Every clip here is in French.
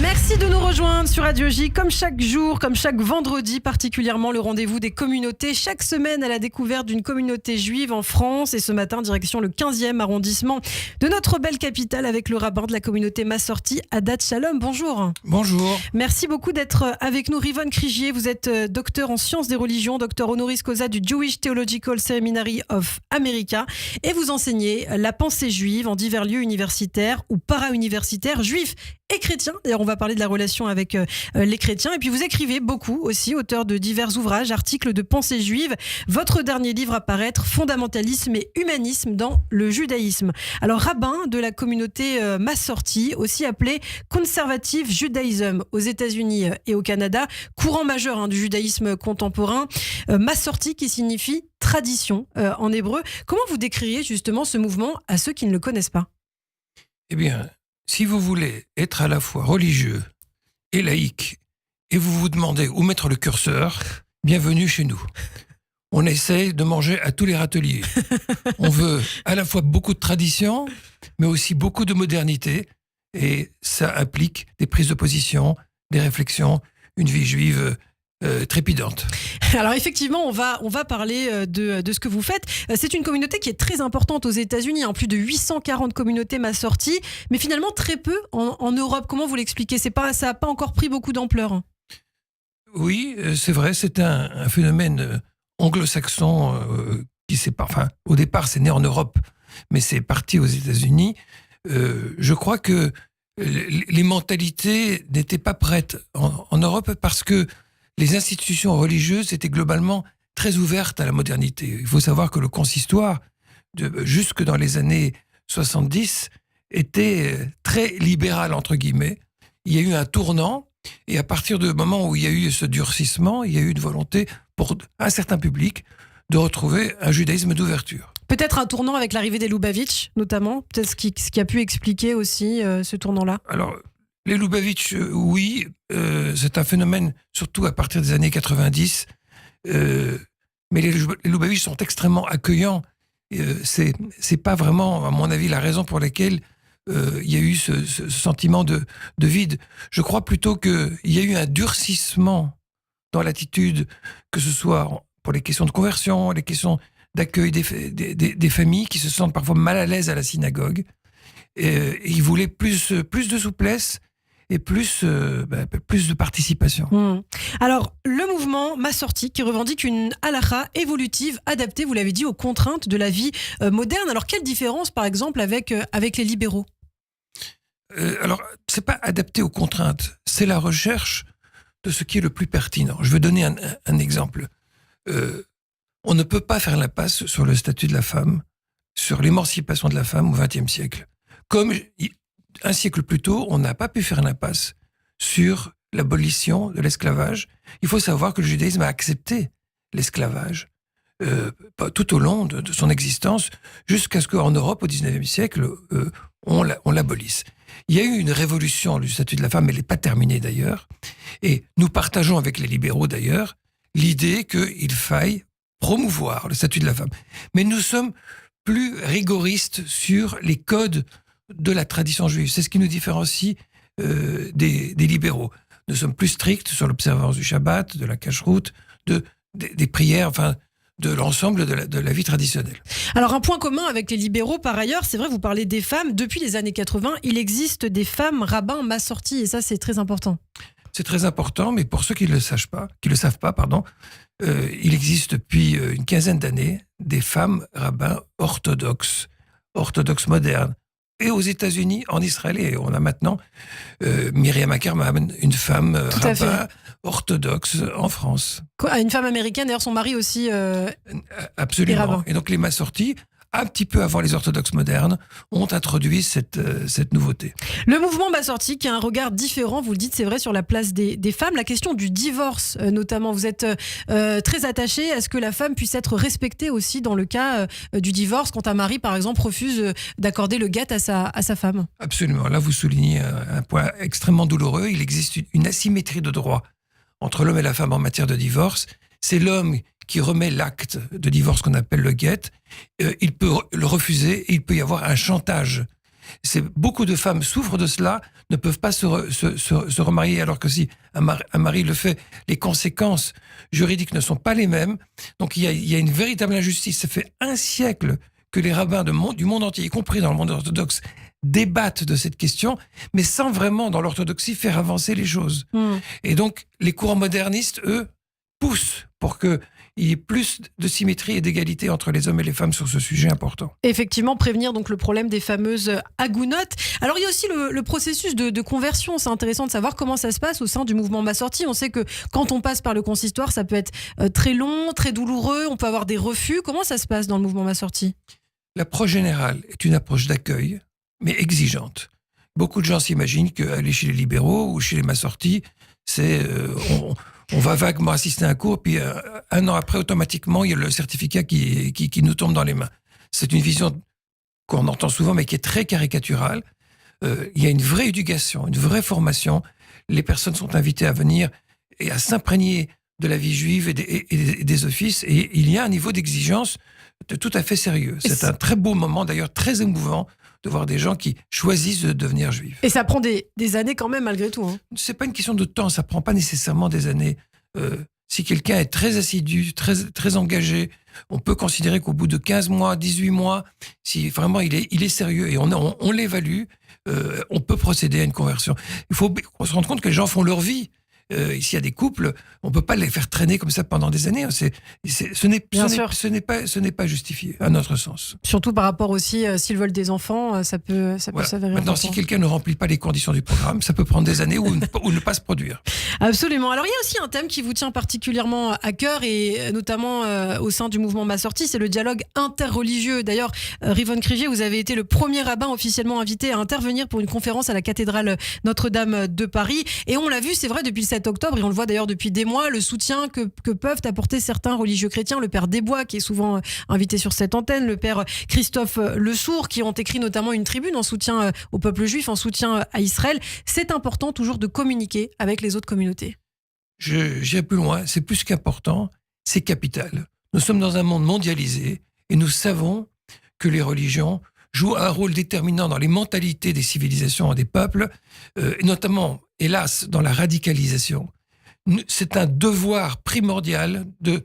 Merci de nous rejoindre sur Radio J. Comme chaque jour, comme chaque vendredi, particulièrement le rendez-vous des communautés. Chaque semaine à la découverte d'une communauté juive en France. Et ce matin, direction le 15e arrondissement de notre belle capitale avec le rabbin de la communauté Massorti, Haddad Shalom. Bonjour. Bonjour. Merci beaucoup d'être avec nous. Rivon Krigier, vous êtes docteur en sciences des religions, docteur honoris causa du Jewish Theological Seminary of America. Et vous enseignez la pensée juive en divers lieux universitaires ou para-universitaires, juifs et chrétiens. D'ailleurs, on va parler de la relation avec les chrétiens. Et puis, vous écrivez beaucoup aussi, auteur de divers ouvrages, articles de pensée juive. Votre dernier livre à paraître, Fondamentalisme et humanisme dans le judaïsme. Alors, rabbin de la communauté Massorti, aussi appelée Conservative Judaism aux États-Unis et au Canada, courant majeur du judaïsme contemporain. Massorti qui signifie tradition en hébreu. Comment vous décririez justement ce mouvement à ceux qui ne le connaissent pas ? Eh bien, si vous voulez être à la fois religieux et laïque, et vous vous demandez où mettre le curseur, bienvenue chez nous. On essaye de manger à tous les râteliers. On veut à la fois beaucoup de tradition, mais aussi beaucoup de modernité, et ça implique des prises de position, des réflexions, une vie juive trépidante. Alors effectivement, on va parler de ce que vous faites. C'est une communauté qui est très importante aux États-Unis, plus de 840 communautés Massorti, mais finalement très peu en Europe. Comment vous l'expliquez ? Ça n'a pas encore pris beaucoup d'ampleur. Oui, c'est vrai, c'est un phénomène anglo-saxon qui s'est au départ, c'est né en Europe, mais c'est parti aux États-Unis. Je crois que les mentalités n'étaient pas prêtes en Europe parce que les institutions religieuses étaient globalement très ouvertes à la modernité. Il faut savoir que le consistoire, jusque dans les années 70, était très libéral, entre guillemets. Il y a eu un tournant, et à partir du moment où il y a eu ce durcissement, il y a eu une volonté pour un certain public de retrouver un judaïsme d'ouverture. Peut-être un tournant avec l'arrivée des Lubavitch, notamment, peut-être ce qui a pu expliquer aussi ce tournant-là. Alors, les Lubavitch, oui, c'est un phénomène surtout à partir des années 90, mais les Lubavitch sont extrêmement accueillants. C'est pas vraiment, à mon avis, la raison pour laquelle il y a eu ce sentiment de vide. Je crois plutôt qu'il y a eu un durcissement dans l'attitude, que ce soit pour les questions de conversion, les questions d'accueil des familles qui se sentent parfois mal à l'aise à la synagogue. Et ils voulaient plus de souplesse et plus de participation. Alors, le mouvement Massorti qui revendique une halakha évolutive adaptée, vous l'avez dit, aux contraintes de la vie moderne. Alors, quelle différence, par exemple, avec les libéraux ? Alors, c'est pas adapté aux contraintes, c'est la recherche de ce qui est le plus pertinent. Je vais donner un exemple. On ne peut pas faire l'impasse sur le statut de la femme, sur l'émancipation de la femme au XXe siècle. Comme un siècle plus tôt, on n'a pas pu faire l'impasse sur l'abolition de l'esclavage. Il faut savoir que le judaïsme a accepté l'esclavage tout au long de son existence, jusqu'à ce qu'en Europe, au XIXe siècle, on l'abolisse. Il y a eu une révolution du statut de la femme, elle n'est pas terminée d'ailleurs, et nous partageons avec les libéraux d'ailleurs l'idée qu'il faille promouvoir le statut de la femme. Mais nous sommes plus rigoristes sur les codes de la tradition juive. C'est ce qui nous différencie des libéraux. Nous sommes plus stricts sur l'observance du Shabbat, de la cacheroute, des prières, de l'ensemble de la vie traditionnelle. Alors un point commun avec les libéraux par ailleurs, c'est vrai, vous parlez des femmes, depuis les années 80, il existe des femmes rabbins Massorti et ça c'est très important. C'est très important, mais pour ceux qui ne le savent pas, il existe depuis une quinzaine d'années des femmes rabbins orthodoxes modernes. Et aux États-Unis, en Israël, et on a maintenant Myriam Ackerman, une femme rabbin orthodoxe en France. Une femme américaine, d'ailleurs son mari aussi. Absolument. Et donc les Massorti, un petit peu avant les orthodoxes modernes, ont introduit cette nouveauté. Le mouvement Massorti qui a un regard différent, vous le dites, c'est vrai, sur la place des femmes. La question du divorce, notamment, vous êtes très attaché à ce que la femme puisse être respectée aussi dans le cas du divorce, quand un mari, par exemple, refuse d'accorder le guet à sa femme. Absolument. Là, vous soulignez un point extrêmement douloureux. Il existe une asymétrie de droit entre l'homme et la femme en matière de divorce. C'est l'homme qui remet l'acte de divorce qu'on appelle le guet. Il peut le refuser et il peut y avoir un chantage. Beaucoup de femmes souffrent de cela, ne peuvent pas se remarier, alors que si un mari le fait, les conséquences juridiques ne sont pas les mêmes. Donc il y a une véritable injustice. Ça fait un siècle que les rabbins du monde entier, y compris dans le monde orthodoxe, débattent de cette question, mais sans vraiment, dans l'orthodoxie, faire avancer les choses. Et donc, les courants modernistes, eux, poussent pour qu'il y ait plus de symétrie et d'égalité entre les hommes et les femmes sur ce sujet important. Effectivement, prévenir donc le problème des fameuses agounottes. Alors, il y a aussi le processus de conversion. C'est intéressant de savoir comment ça se passe au sein du mouvement Massorti. On sait que quand on passe par le consistoire, ça peut être très long, très douloureux. On peut avoir des refus. Comment ça se passe dans le mouvement Massorti ? L'approche générale est une approche d'accueil, mais exigeante. Beaucoup de gens s'imaginent qu'aller chez les libéraux ou chez les Massortis, c'est on va vaguement assister à un cours, puis un an après, automatiquement, il y a le certificat qui nous tombe dans les mains. C'est une vision qu'on entend souvent, mais qui est très caricaturale. Il y a une vraie éducation, une vraie formation. Les personnes sont invitées à venir et à s'imprégner de la vie juive et des offices, et il y a un niveau d'exigence tout à fait sérieux. C'est un très beau moment, d'ailleurs très émouvant, de voir des gens qui choisissent de devenir juifs. Et ça prend des années quand même, malgré tout. Hein. C'est pas une question de temps, ça prend pas nécessairement des années. Si quelqu'un est très assidu, très engagé, on peut considérer qu'au bout de 15 mois, 18 mois, si vraiment il est sérieux et on l'évalue, on peut procéder à une conversion. Il faut se rendre compte que les gens font leur vie. S'il y a des couples, on ne peut pas les faire traîner comme ça pendant des années. Ce n'est pas justifié, à notre sens. Surtout par rapport aussi, s'ils veulent des enfants, ça peut s'avérer Maintenant, important. si quelqu'un ne remplit pas les conditions du programme, ça peut prendre des années ou ne pas se produire. Absolument. Alors, il y a aussi un thème qui vous tient particulièrement à cœur, et notamment au sein du mouvement Massorti, c'est le dialogue interreligieux. D'ailleurs, Rivon Krigier, vous avez été le premier rabbin officiellement invité à intervenir pour une conférence à la cathédrale Notre-Dame de Paris. Et on l'a vu, c'est vrai, depuis le 7 octobre, et on le voit d'ailleurs depuis des mois, le soutien que peuvent apporter certains religieux chrétiens, le père Desbois qui est souvent invité sur cette antenne, le père Christophe Le Sourd, qui ont écrit notamment une tribune en soutien au peuple juif, en soutien à Israël. C'est important toujours de communiquer avec les autres communautés. J'irai plus loin, c'est plus qu'important, c'est capital. Nous sommes dans un monde mondialisé et nous savons que les religions jouent un rôle déterminant dans les mentalités des civilisations et des peuples, et notamment, hélas, dans la radicalisation. C'est un devoir primordial de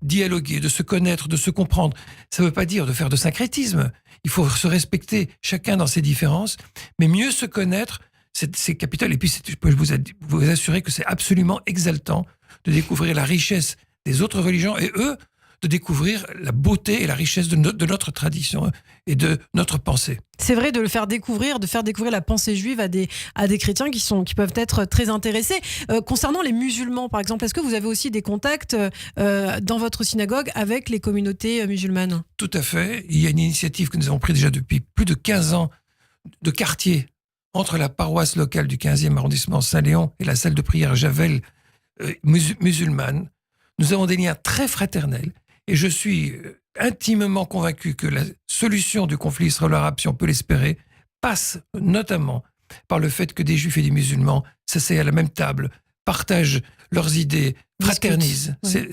dialoguer, de se connaître, de se comprendre. Ça ne veut pas dire de faire de syncrétisme. Il faut se respecter chacun dans ses différences, mais mieux se connaître, c'est capital. Et puis, je peux vous assurer que c'est absolument exaltant de découvrir la richesse des autres religions et eux, de découvrir la beauté et la richesse de notre tradition et de notre pensée. C'est vrai, de faire découvrir la pensée juive à des chrétiens qui peuvent être très intéressés. Concernant les musulmans, par exemple, est-ce que vous avez aussi des contacts dans votre synagogue avec les communautés musulmanes ? Tout à fait. Il y a une initiative que nous avons prise déjà depuis plus de 15 ans de quartier entre la paroisse locale du 15e arrondissement Saint-Léon et la salle de prière Javel musulmane. Nous avons des liens très fraternels. Et je suis intimement convaincu que la solution du conflit israélo-arabe, si on peut l'espérer, passe notamment par le fait que des juifs et des musulmans s'asseyent à la même table, partagent leurs idées, fraternisent. Oui.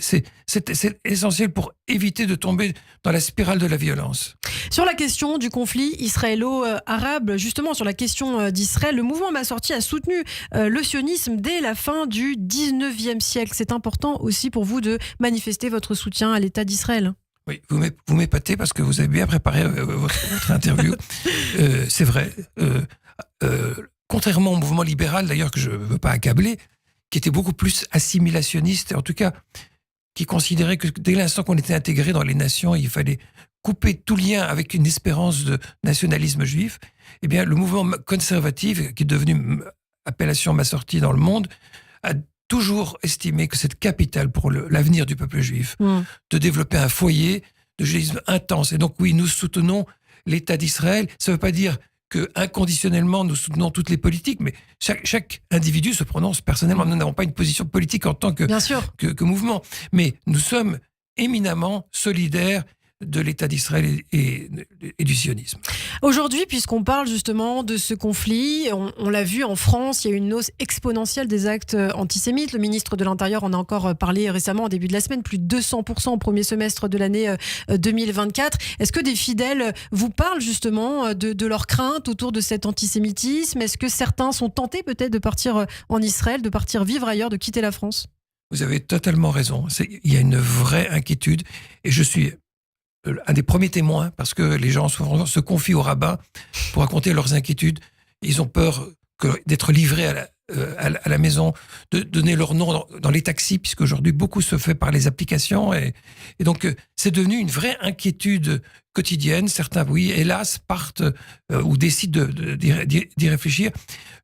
C'est essentiel pour éviter de tomber dans la spirale de la violence. Sur la question du conflit israélo-arabe, justement sur la question d'Israël, le mouvement Massorti a soutenu le sionisme dès la fin du 19e siècle. C'est important aussi pour vous de manifester votre soutien à l'État d'Israël. Oui, vous m'épatez parce que vous avez bien préparé votre interview. C'est vrai. Contrairement au mouvement libéral, d'ailleurs, que je ne veux pas accabler, qui était beaucoup plus assimilationniste, en tout cas, qui considérait que dès l'instant qu'on était intégré dans les nations, il fallait couper tout lien avec une espérance de nationalisme juif. Eh bien, le mouvement conservatif, qui est devenu appellation Massorti dans le monde, a toujours estimé que c'est capital pour l'avenir du peuple juif, de développer un foyer de judaïsme intense. Et donc, oui, nous soutenons l'État d'Israël. Ça ne veut pas dire que inconditionnellement nous soutenons toutes les politiques, mais chaque individu se prononce personnellement. Nous n'avons pas une position politique en tant que mouvement, mais nous sommes éminemment solidaires de l'État d'Israël et du sionisme. Aujourd'hui, puisqu'on parle justement de ce conflit, on l'a vu en France, il y a une hausse exponentielle des actes antisémites. Le ministre de l'Intérieur en a encore parlé récemment, au début de la semaine, plus de 200% au premier semestre de l'année 2024. Est-ce que des fidèles vous parlent justement de leurs craintes autour de cet antisémitisme? Est-ce que certains sont tentés peut-être de partir en Israël, de partir vivre ailleurs, de quitter la France? Vous avez totalement raison. Il y a une vraie inquiétude et je suis un des premiers témoins, parce que les gens souvent se confient au rabbin pour raconter leurs inquiétudes. Ils ont peur d'être livrés à la maison, de donner leur nom dans les taxis, puisque aujourd'hui beaucoup se fait par les applications. Et donc, c'est devenu une vraie inquiétude quotidienne. Certains, oui, hélas, partent ou décident d'y réfléchir.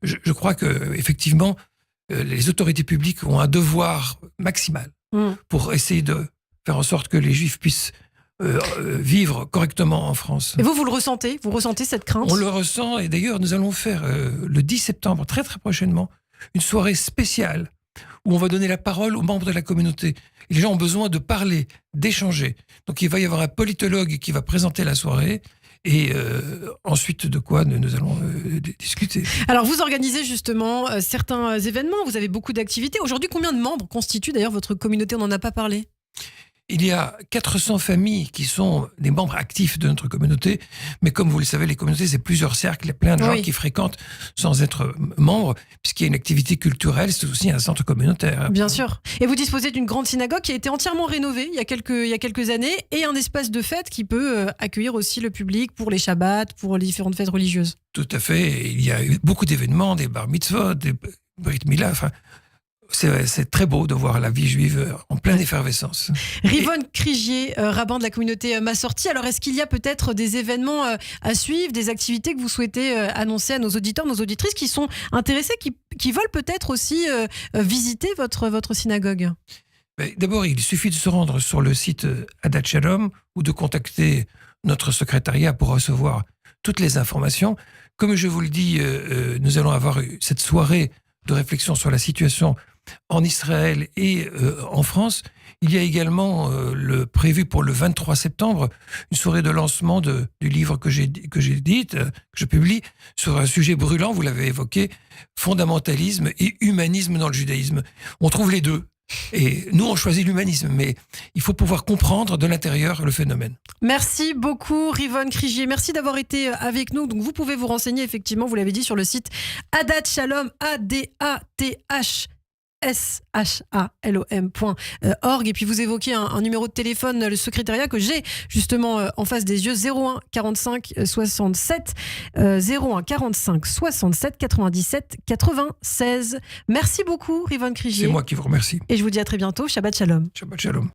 Je crois que effectivement, les autorités publiques ont un devoir maximal pour essayer de faire en sorte que les Juifs puissent vivre correctement en France. Et vous le ressentez? Vous ressentez cette crainte? On le ressent, et d'ailleurs nous allons faire le 10 septembre, très très prochainement, une soirée spéciale où on va donner la parole aux membres de la communauté. Et les gens ont besoin de parler, d'échanger. Donc il va y avoir un politologue qui va présenter la soirée. Et ensuite, de quoi nous allons discuter. Alors, vous organisez justement certains événements, vous avez beaucoup d'activités. Aujourd'hui, combien de membres constituent d'ailleurs votre communauté? On n'en a pas parlé. Il y a 400 familles qui sont des membres actifs de notre communauté, mais comme vous le savez, les communautés, c'est plusieurs cercles, il y a plein de gens qui fréquentent sans être membres, puisqu'il y a une activité culturelle, c'est aussi un centre communautaire. Bien sûr. Et vous disposez d'une grande synagogue qui a été entièrement rénovée il y a quelques années, et un espace de fête qui peut accueillir aussi le public pour les Shabbats, pour les différentes fêtes religieuses. Tout à fait. Il y a eu beaucoup d'événements, des bar mitzvot, des brit milah, enfin... C'est très beau de voir la vie juive en pleine effervescence. Rivon Krigier, rabbin de la communauté Massorti. Alors, est-ce qu'il y a peut-être des événements à suivre, des activités que vous souhaitez annoncer à nos auditeurs, nos auditrices qui sont intéressés, qui veulent peut-être aussi visiter votre synagogue? D'abord, il suffit de se rendre sur le site Adat Shalom ou de contacter notre secrétariat pour recevoir toutes les informations. Comme je vous le dis, nous allons avoir cette soirée de réflexion sur la situation en Israël et en France. Il y a également prévu pour le 23 septembre une soirée de lancement du livre que je publie sur un sujet brûlant, vous l'avez évoqué, fondamentalisme et humanisme dans le judaïsme. On trouve les deux. Et nous, on choisit l'humanisme, mais il faut pouvoir comprendre de l'intérieur le phénomène. Merci beaucoup, Rivon Krigier. Merci d'avoir été avec nous. Donc, vous pouvez vous renseigner, effectivement, vous l'avez dit, sur le site Adat Shalom, ADATHSHALOM.org. Et puis, vous évoquez un numéro de téléphone, le secrétariat, que j'ai justement en face des yeux, 01 45 67 01 45 67 97 96. Merci beaucoup, Rivon Krigier. C'est moi qui vous remercie. Et je vous dis à très bientôt. Shabbat Shalom. Shabbat Shalom.